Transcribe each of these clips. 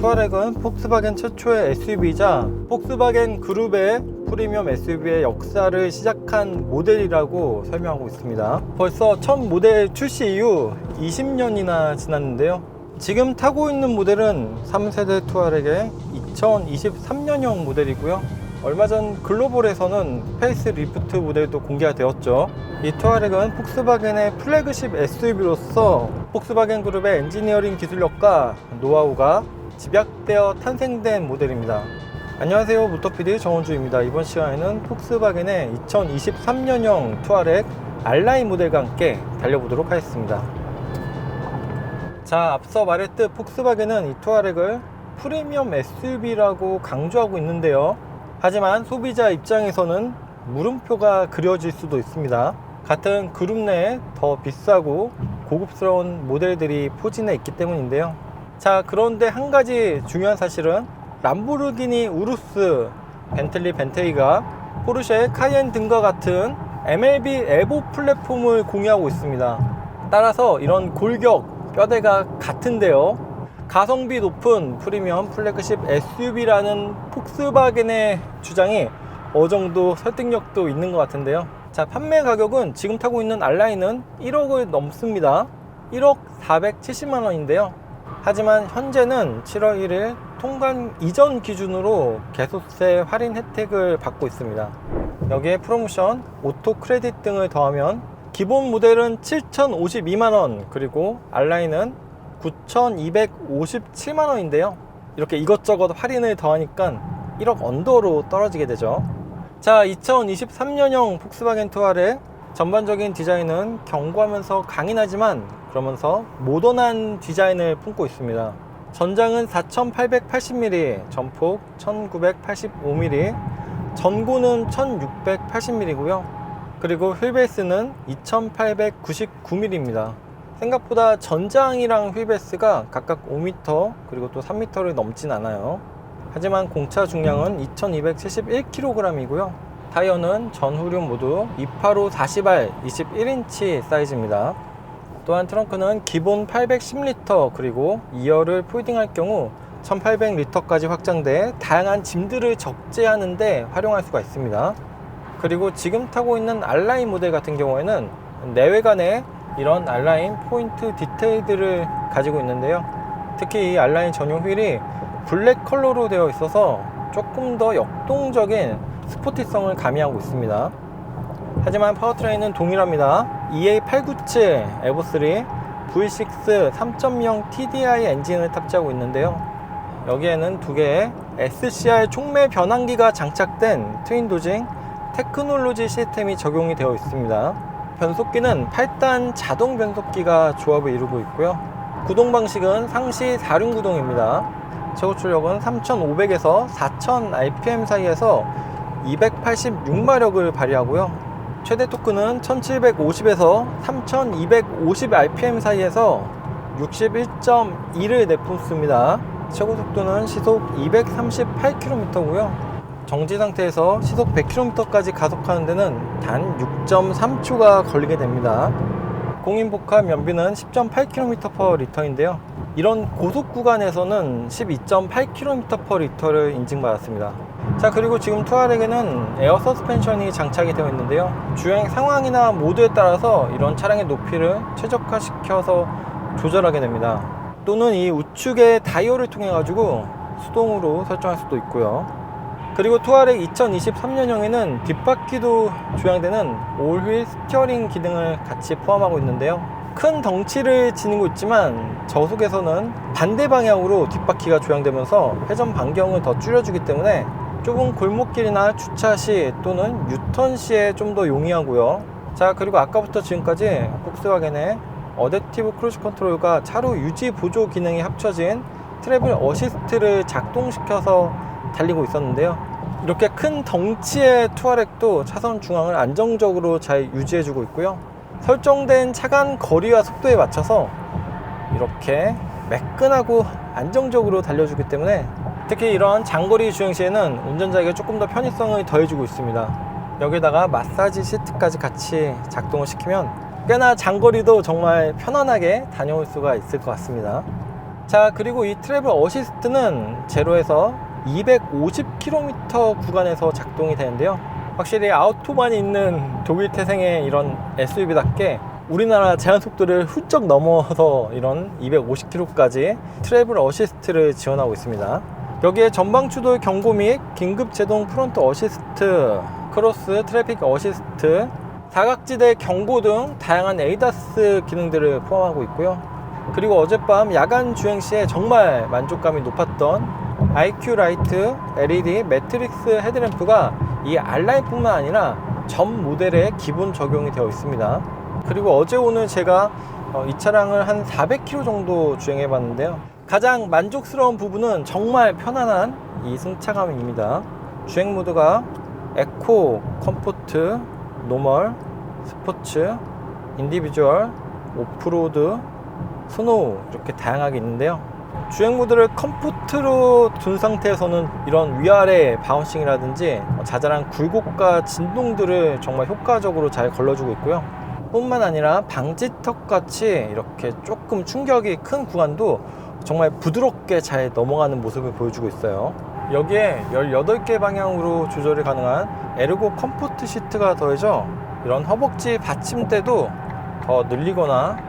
투아렉은 폭스바겐 최초의 SUV이자 폭스바겐 그룹의 프리미엄 SUV의 역사를 시작한 모델이라고 설명하고 있습니다. 벌써 첫 모델 출시 이후 20년이나 지났는데요. 지금 타고 있는 모델은 3세대 투아렉의 2023년형 모델이고요. 얼마 전 글로벌에서는 페이스 리프트 모델도 공개가 되었죠. 이 투아렉은 폭스바겐의 플래그십 SUV로서 폭스바겐 그룹의 엔지니어링 기술력과 노하우가 집약되어 탄생된 모델입니다. 안녕하세요, 모터PD 정원주입니다. 이번 시간에는 폭스바겐의 2023년형 투아렉 R라인 모델과 함께 달려보도록 하겠습니다. 자, 앞서 말했듯 폭스바겐은 이 투아렉을 프리미엄 SUV라고 강조하고 있는데요. 하지만 소비자 입장에서는 물음표가 그려질 수도 있습니다. 같은 그룹 내에 더 비싸고 고급스러운 모델들이 포진해 있기 때문인데요. 자, 그런데 한 가지 중요한 사실은 람보르기니 우루스, 벤틀리 벤테이가 포르쉐 카이엔 등과 같은 MLB 에보 플랫폼을 공유하고 있습니다. 따라서 이런 골격, 뼈대가 같은데요. 가성비 높은 프리미엄 플래그십 SUV라는 폭스바겐의 주장이 어느 정도 설득력도 있는 것 같은데요. 자, 판매 가격은 지금 타고 있는 R라인은 1억을 넘습니다. 1억 470만 원인데요. 하지만 현재는 7월 1일 통관 이전 기준으로 개소세 할인 혜택을 받고 있습니다. 여기에 프로모션, 오토 크레딧 등을 더하면 기본 모델은 7,052만 원, 그리고 R라인은 9,257만 원인데요. 이렇게 이것저것 할인을 더하니까 1억 언더로 떨어지게 되죠. 자, 2023년형 폭스바겐 투아렉 전반적인 디자인은 견고하면서 강인하지만 그러면서 모던한 디자인을 품고 있습니다. 전장은 4880mm, 전폭 1985mm, 전고는 1680mm고요. 그리고 휠베이스는 2899mm입니다. 생각보다 전장이랑 휠베이스가 각각 5m 그리고 또 3m를 넘진 않아요. 하지만 공차 중량은 2271kg이고요. 타이어는 전후륜 모두 285 40R 21인치 사이즈입니다. 또한 트렁크는 기본 810L 그리고 2열을 폴딩할 경우 1800L까지 확장돼 다양한 짐들을 적재하는 데 활용할 수가 있습니다. 그리고 지금 타고 있는 R라인 모델 같은 경우에는 내외관에 이런 R라인 포인트 디테일들을 가지고 있는데요. 특히 이 R라인 전용 휠이 블랙 컬러로 되어 있어서 조금 더 역동적인 스포티성을 가미하고 있습니다. 하지만 파워트레인은 동일합니다. EA897 에보3 V6 3.0 TDI 엔진을 탑재하고 있는데요. 여기에는 두 개의 SCR 촉매 변환기가 장착된 트윈 도징 테크놀로지 시스템이 적용이 되어 있습니다. 변속기는 8단 자동 변속기가 조합을 이루고 있고요. 구동 방식은 상시 4륜 구동입니다. 최고 출력은 3500에서 4000 rpm 사이에서 286마력을 발휘하고요. 최대 토크는 1750에서 3250 rpm 사이에서 61.2를 내뿜습니다. 최고 속도는 시속 238km고요. 정지 상태에서 시속 100km까지 가속하는 데는 단 6.3초가 걸리게 됩니다. 공인복합 연비는 10.8km/L인데요. 이런 고속 구간에서는 12.8km/L를 인증받았습니다. 자, 그리고 지금 투아렉에는 에어 서스펜션이 장착이 되어 있는데요. 주행 상황이나 모드에 따라서 이런 차량의 높이를 최적화시켜서 조절하게 됩니다. 또는 이 우측의 다이얼을 통해 가지고 수동으로 설정할 수도 있고요. 그리고 투아렉 2023년형에는 뒷바퀴도 조향되는 올휠 스티어링 기능을 같이 포함하고 있는데요. 큰 덩치를 지니고 있지만 저속에서는 반대 방향으로 뒷바퀴가 조향되면서 회전 반경을 더 줄여주기 때문에 좁은 골목길이나 주차 시 또는 유턴 시에 좀 더 용이하고요. 자, 그리고 아까부터 지금까지 폭스바겐의 어댑티브 크루즈 컨트롤과 차로 유지 보조 기능이 합쳐진 트래블 어시스트를 작동시켜서 달리고 있었는데요. 이렇게 큰 덩치의 투아렉도 차선 중앙을 안정적으로 잘 유지해주고 있고요. 설정된 차간 거리와 속도에 맞춰서 이렇게 매끈하고 안정적으로 달려주기 때문에 특히 이런 장거리 주행 시에는 운전자에게 조금 더 편의성을 더해주고 있습니다. 여기다가 마사지 시트까지 같이 작동을 시키면 꽤나 장거리도 정말 편안하게 다녀올 수가 있을 것 같습니다. 자, 그리고 이 트래블 어시스트는 제로에서 250km 구간에서 작동이 되는데요. 확실히 아우토반이 있는 독일 태생의 이런 SUV답게 우리나라 제한 속도를 훌쩍 넘어서 이런 250km까지 트래블 어시스트를 지원하고 있습니다. 여기에 전방 추돌 경고 및 긴급 제동 프론트 어시스트, 크로스 트래픽 어시스트, 사각지대 경고 등 다양한 에이다스 기능들을 포함하고 있고요. 그리고 어젯밤 야간 주행 시에 정말 만족감이 높았던 IQ 라이트 LED 매트릭스 헤드램프가 이 R라인뿐만 아니라 전 모델에 기본 적용이 되어 있습니다. 그리고 어제 오늘 제가 이 차량을 한 400km 정도 주행해 봤는데요. 가장 만족스러운 부분은 정말 편안한 이 승차감입니다. 주행 모드가 에코, 컴포트, 노멀, 스포츠, 인디비주얼, 오프로드, 스노우 이렇게 다양하게 있는데요. 주행 모드를 컴포트로 둔 상태에서는 이런 위아래 바운싱이라든지 자잘한 굴곡과 진동들을 정말 효과적으로 잘 걸러주고 있고요. 뿐만 아니라 방지턱 같이 이렇게 조금 충격이 큰 구간도 정말 부드럽게 잘 넘어가는 모습을 보여주고 있어요. 여기에 18개 방향으로 조절이 가능한 에르고 컴포트 시트가 더해져 이런 허벅지 받침대도 더 늘리거나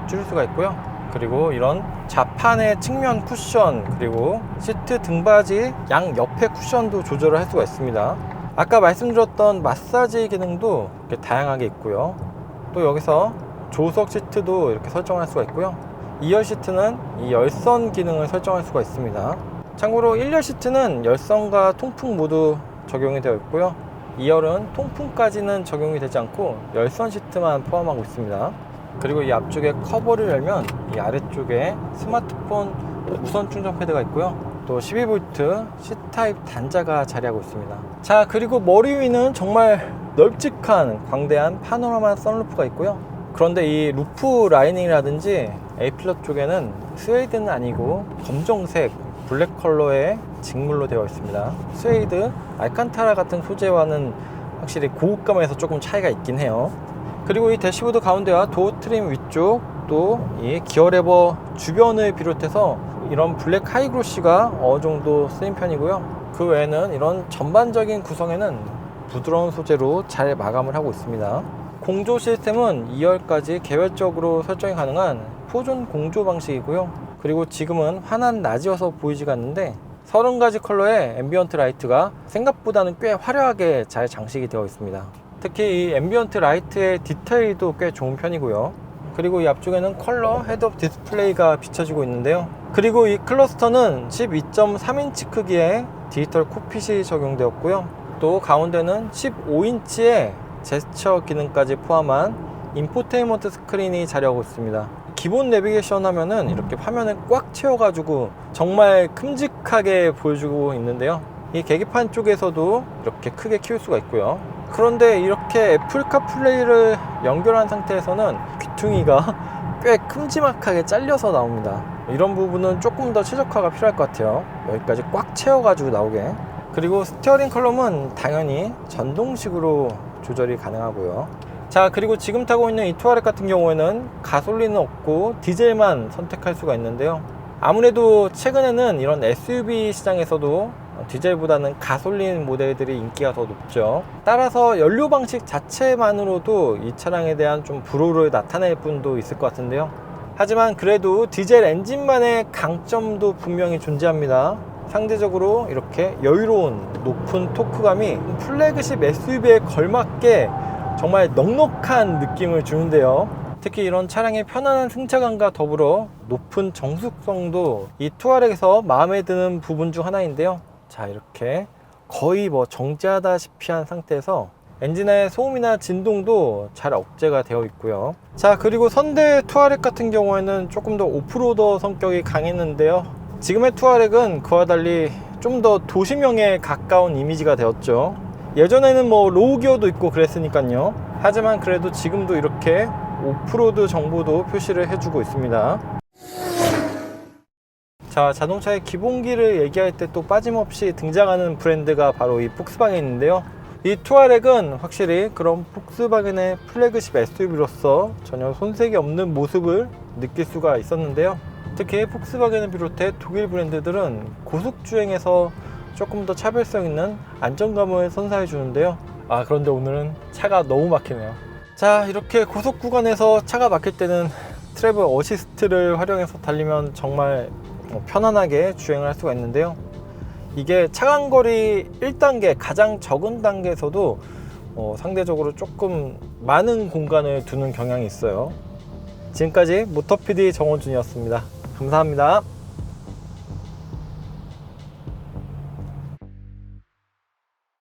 줄일 수가 있고요. 그리고 이런 좌판의 측면 쿠션, 그리고 시트 등받이 양 옆에 쿠션도 조절을 할 수가 있습니다. 아까 말씀드렸던 마사지 기능도 이렇게 다양하게 있고요. 또 여기서 조석 시트도 이렇게 설정할 수가 있고요. 2열 시트는 이 열선 기능을 설정할 수가 있습니다. 참고로 1열 시트는 열선과 통풍 모두 적용이 되어 있고요. 2열은 통풍까지는 적용이 되지 않고 열선 시트만 포함하고 있습니다. 그리고 이 앞쪽에 커버를 열면 이 아래쪽에 스마트폰 무선 충전 패드가 있고요. 또 12V C타입 단자가 자리하고 있습니다. 자, 그리고 머리 위는 정말 널찍한 광대한 파노라마 선루프가 있고요. 그런데 이 루프 라이닝이라든지 A필러 쪽에는 스웨이드는 아니고 검정색 블랙 컬러의 직물로 되어 있습니다. 스웨이드, 알칸타라 같은 소재와는 확실히 고급감에서 조금 차이가 있긴 해요. 그리고 이 대시보드 가운데와 도어 트림 위쪽, 또 이 기어 레버 주변을 비롯해서 이런 블랙 하이그로시가 어느 정도 쓰인 편이고요. 그 외에는 이런 전반적인 구성에는 부드러운 소재로 잘 마감을 하고 있습니다. 공조 시스템은 2열까지 개별적으로 설정이 가능한 포존 공조 방식이고요. 그리고 지금은 환한 낮이어서 보이지가 않는데 30가지 컬러의 앰비언트 라이트가 생각보다는 꽤 화려하게 잘 장식이 되어 있습니다. 특히 이 앰비언트 라이트의 디테일도 꽤 좋은 편이고요. 그리고 이 앞쪽에는 컬러 헤드업 디스플레이가 비춰지고 있는데요. 그리고 이 클러스터는 12.3인치 크기의 디지털 콕핏이 적용되었고요. 또 가운데는 15인치의 제스처 기능까지 포함한 인포테인먼트 스크린이 자리하고 있습니다. 기본 내비게이션 하면은 이렇게 화면을 꽉 채워가지고 정말 큼직하게 보여주고 있는데요. 이 계기판 쪽에서도 이렇게 크게 키울 수가 있고요. 그런데 이렇게 애플 카플레이를 연결한 상태에서는 귀퉁이가 꽤 큼지막하게 잘려서 나옵니다. 이런 부분은 조금 더 최적화가 필요할 것 같아요. 여기까지 꽉 채워가지고 나오게. 그리고 스티어링 컬럼은 당연히 전동식으로 조절이 가능하고요. 자, 그리고 지금 타고 있는 이 투아렉 같은 경우에는 가솔린은 없고 디젤만 선택할 수가 있는데요. 아무래도 최근에는 이런 SUV 시장에서도 디젤보다는 가솔린 모델들이 인기가 더 높죠. 따라서 연료 방식 자체만으로도 이 차량에 대한 좀 불호를 나타낼 분도 있을 것 같은데요. 하지만 그래도 디젤 엔진만의 강점도 분명히 존재합니다. 상대적으로 이렇게 여유로운 높은 토크감이 플래그십 SUV에 걸맞게 정말 넉넉한 느낌을 주는데요. 특히 이런 차량의 편안한 승차감과 더불어 높은 정숙성도 이 투아렉에서 마음에 드는 부분 중 하나인데요. 자, 이렇게 거의 정지하다시피 한 상태에서 엔진의 소음이나 진동도 잘 억제가 되어 있고요. 자, 그리고 선대 투아렉 같은 경우에는 조금 더 오프로더 성격이 강했는데요. 지금의 투아렉은 그와 달리 좀 더 도시명에 가까운 이미지가 되었죠. 예전에는 로우 기어도 있고 그랬으니까요. 하지만 그래도 지금도 이렇게 오프로드 정보도 표시를 해주고 있습니다. 자, 자동차의 기본기를 얘기할 때 또 빠짐없이 등장하는 브랜드가 바로 이 폭스바겐인데요. 이 투아렉은 확실히 그런 폭스바겐의 플래그십 SUV로서 전혀 손색이 없는 모습을 느낄 수가 있었는데요. 특히 폭스바겐을 비롯해 독일 브랜드들은 고속주행에서 조금 더 차별성 있는 안정감을 선사해 주는데요. 그런데 오늘은 차가 너무 막히네요. 자, 이렇게 고속 구간에서 차가 막힐 때는 트래블 어시스트를 활용해서 달리면 정말 편안하게 주행을 할 수가 있는데요. 이게 차간거리 1단계, 가장 적은 단계에서도 상대적으로 조금 많은 공간을 두는 경향이 있어요. 지금까지 모터PD 정원준이었습니다. 감사합니다.